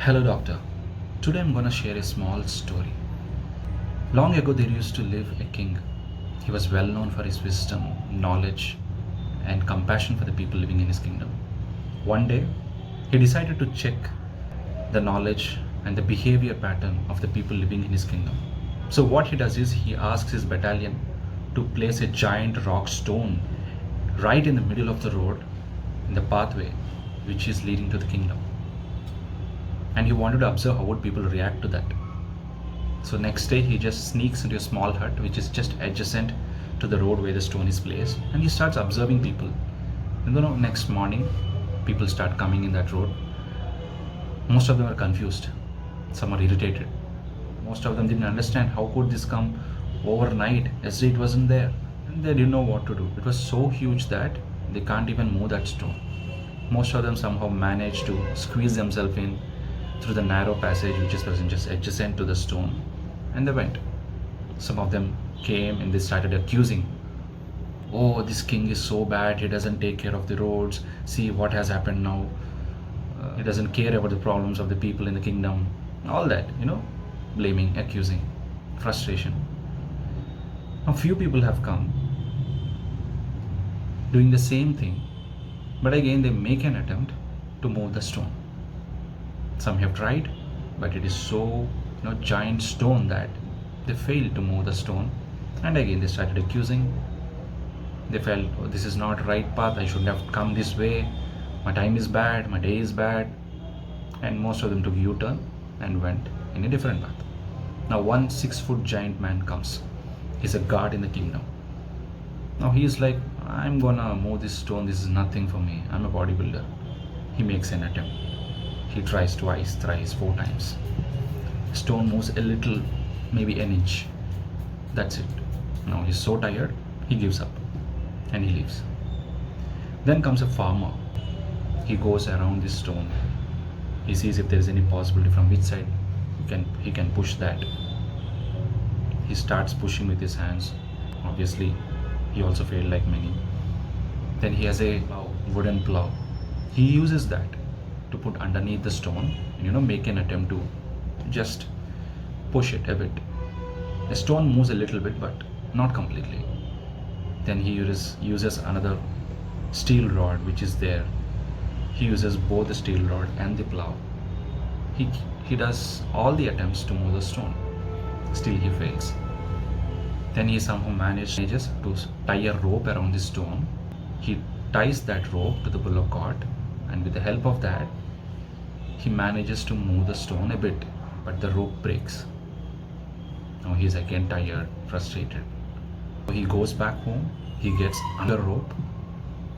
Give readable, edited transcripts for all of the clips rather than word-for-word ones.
Hello, doctor. Today I'm gonna share a small story. Long ago, there used to live a king. He was well known for his wisdom, knowledge, and compassion for the people living in his kingdom. One day, he decided to check the knowledge and the behavior pattern of the people living in his kingdom. So, what he does is he asks his battalion to place a giant rock stone right in the middle of the road in the pathway which is leading to the kingdom, and he wanted to observe how would people react to that. So next day he just sneaks into a small hut which is just adjacent to the road where the stone is placed, and he starts observing people. And next morning people start coming in that road. Most of them are confused, some are irritated, most of them didn't understand how could this come overnight as it wasn't there, and they didn't know what to do. It was so huge that they can't even move that stone. Most of them somehow managed to squeeze themselves in through the narrow passage which is present just adjacent to the stone, and they went. Some of them came and they started accusing, oh, this king is so bad, he doesn't take care of the roads, see what has happened now, he doesn't care about the problems of the people in the kingdom, all that, blaming, accusing, frustration. A few people have come doing the same thing, but again they make an attempt to move the stone. Some have tried, but it is so giant stone that they failed to move the stone, and again they started accusing. They felt, oh, this is not right path, I shouldn't have come this way, my time is bad, my day is bad, and most of them took U-turn and went in a different path. Now one 6-foot giant man comes. He's a god in the kingdom. Now he is like, I'm gonna move this stone, this is nothing for me, I'm a bodybuilder. He makes an attempt. He tries twice, thrice, 4 times. Stone moves a little, maybe an inch. That's it. Now he's so tired, he gives up and he leaves. Then comes a farmer. He goes around this stone. He sees if there is any possibility from which side he can push that. He starts pushing with his hands. Obviously, he also failed like many. Then he has a wooden plow. He uses that to put underneath the stone and make an attempt to just push it a bit. The stone moves a little bit, but not completely. Then he uses another steel rod which is there. He uses both the steel rod and the plow. He does all the attempts to move the stone. Still he fails. Then he somehow manages to tie a rope around the stone. He ties that rope to the bullock cart, and with the help of that he manages to move the stone a bit, but the rope breaks. Now he's again tired, frustrated. So he goes back home, he gets another rope,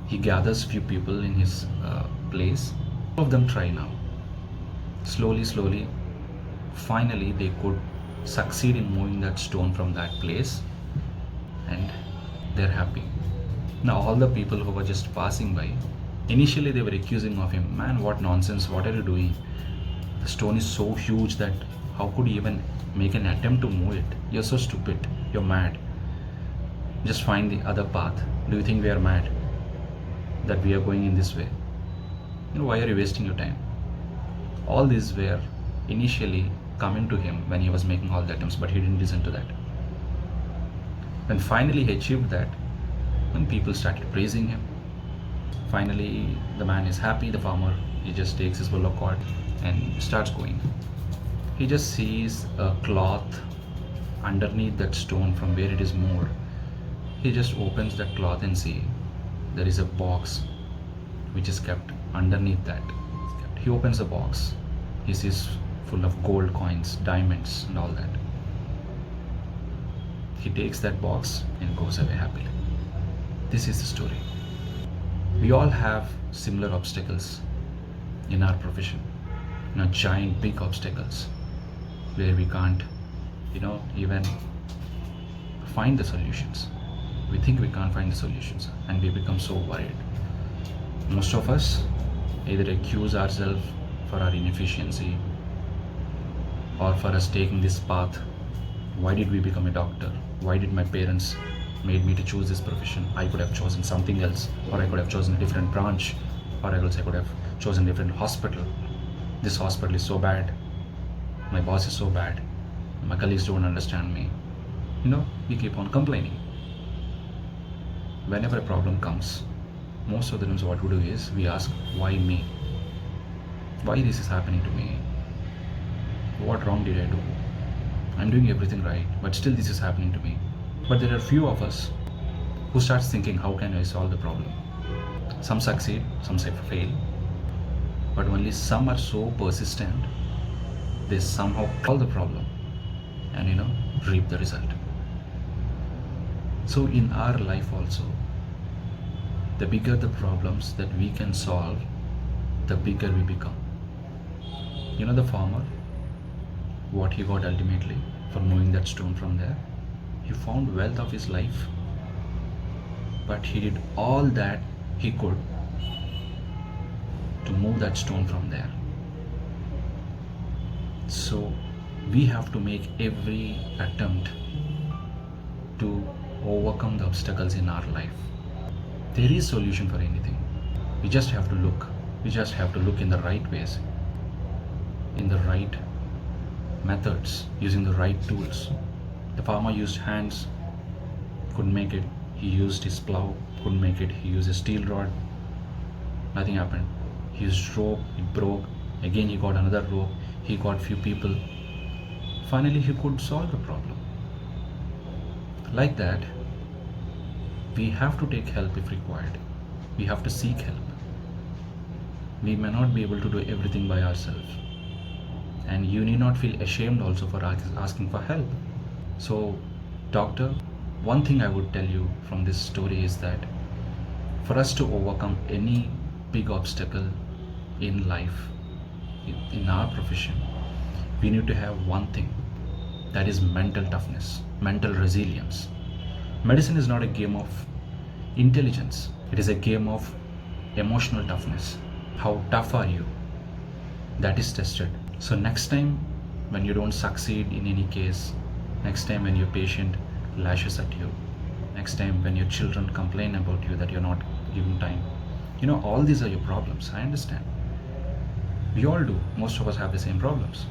he gathers few people in his place. All of them try now. Slowly, finally they could succeed in moving that stone from that place, and they're happy. Now all the people who were just passing by, initially they were accusing of him, man, what nonsense, what are you doing? The stone is so huge that how could you even make an attempt to move it? You're so stupid, you're mad. Just find the other path. Do you think we are mad that we are going in this way? Why are you wasting your time? All these were initially coming to him when he was making all the attempts, but he didn't listen to that. When finally he achieved that, when people started praising him, finally the man is happy. The farmer, he just takes his bullock cart and starts going. He just sees a cloth underneath that stone from where it is moved. He just opens that cloth and see there is a box which is kept underneath that. He opens the box. He sees full of gold coins, diamonds and all that. He takes that box and goes away happily. This is the story. We all have similar obstacles in our profession, giant big obstacles where we can't even find the solutions. We think we can't find the solutions and we become so worried. Most of us either accuse ourselves for our inefficiency or for us taking this path. Why did we become a doctor? Why did my parents made me to choose this profession? I could have chosen something else, or I could have chosen a different branch, or else I could have chosen a different hospital. This hospital is so bad, my boss is so bad, my colleagues don't understand me. We keep on complaining. Whenever a problem comes, most of the times what we do is we ask, why me? Why this is happening to me? What wrong did I do? I'm doing everything right, but still this is happening to me. But there are few of us who starts thinking, how can I solve the problem? Some succeed, some fail, but only some are so persistent, they somehow solve the problem and reap the result. So in our life also, the bigger the problems that we can solve, the bigger we become. The farmer, what he got ultimately for moving that stone from there, he found wealth of his life, but he did all that he could to move that stone from there. So we have to make every attempt to overcome the obstacles in our life. There is solution for anything. We just have to look. We just have to look in the right ways, in the right methods, using the right tools. The farmer used hands, couldn't make it. He used his plow, couldn't make it. He used a steel rod, nothing happened. He used rope, it broke. Again he got another rope, he got few people. Finally he could solve the problem. Like that, we have to take help if required. We have to seek help. We may not be able to do everything by ourselves. And you need not feel ashamed also for asking for help. So, doctor, one thing I would tell you from this story is that for us to overcome any big obstacle in life, in our profession, we need to have one thing, that is mental toughness, mental resilience. Medicine is not a game of intelligence, it is a game of emotional toughness. How tough are you? That is tested. So next time when you don't succeed in any case, next time when your patient lashes at you, next time when your children complain about you that you're not giving time, all these are your problems. I understand. We all do. Most of us have the same problems.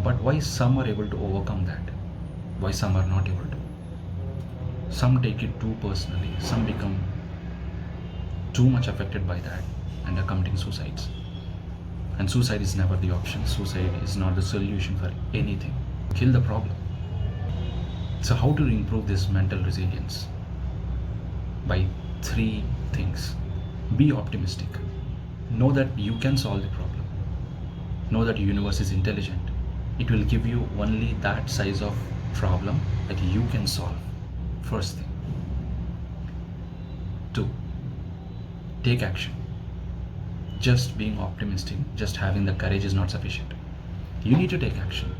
But why some are able to overcome that? Why some are not able to? Some take it too personally. Some become too much affected by that and are committing suicides. And suicide is never the option. Suicide is not the solution for anything. Kill the problem. So how to improve this mental resilience? By 3 things. Be optimistic. Know that you can solve the problem. Know that the universe is intelligent. It will give you only that size of problem that you can solve. First thing. 2. Take action. Just being optimistic, just having the courage is not sufficient. You need to take action.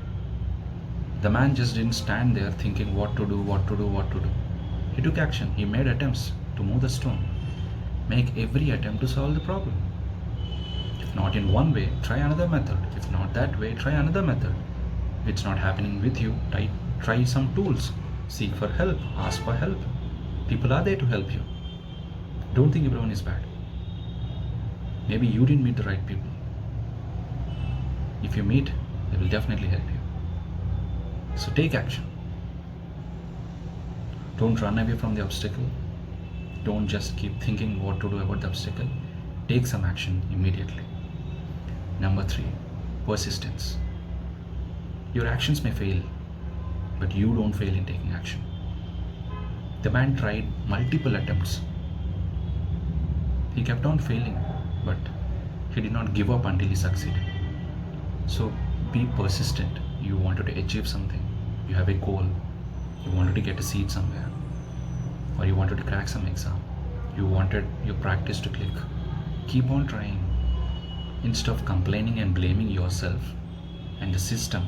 The man just didn't stand there thinking what to do. He took action. He made attempts to move the stone. Make every attempt to solve the problem. If not in one way, try another method. If not that way, try another method. If it's not happening with you, try some tools. Seek for help. Ask for help. People are there to help you. Don't think everyone is bad. Maybe you didn't meet the right people. If you meet, they will definitely help you. So take action. Don't run away from the obstacle. Don't just keep thinking what to do about the obstacle. Take some action immediately. Number 3, persistence. Your actions may fail, but you don't fail in taking action. The man tried multiple attempts. He kept on failing, but he did not give up until he succeeded. So be persistent. You wanted to achieve something. You have a goal. You wanted to get a seat somewhere, or you wanted to crack some exam. You wanted your practice to click. Keep on trying. Instead of complaining and blaming yourself and the system,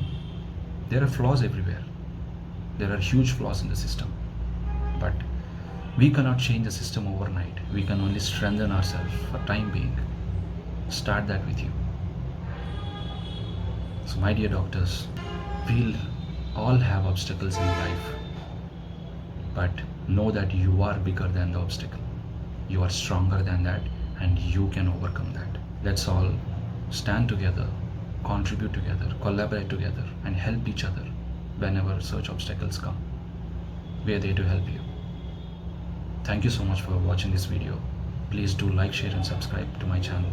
there are flaws everywhere. There are huge flaws in the system. But we cannot change the system overnight. We can only strengthen ourselves for time being. Start that with you. So my dear doctors, we'll all have obstacles in life. But know that you are bigger than the obstacle. You are stronger than that and you can overcome that. That's all stand together, contribute together, collaborate together, and help each other whenever such obstacles come. We are there to help you. Thank you so much for watching this video. Please do like, share, and subscribe to my channel.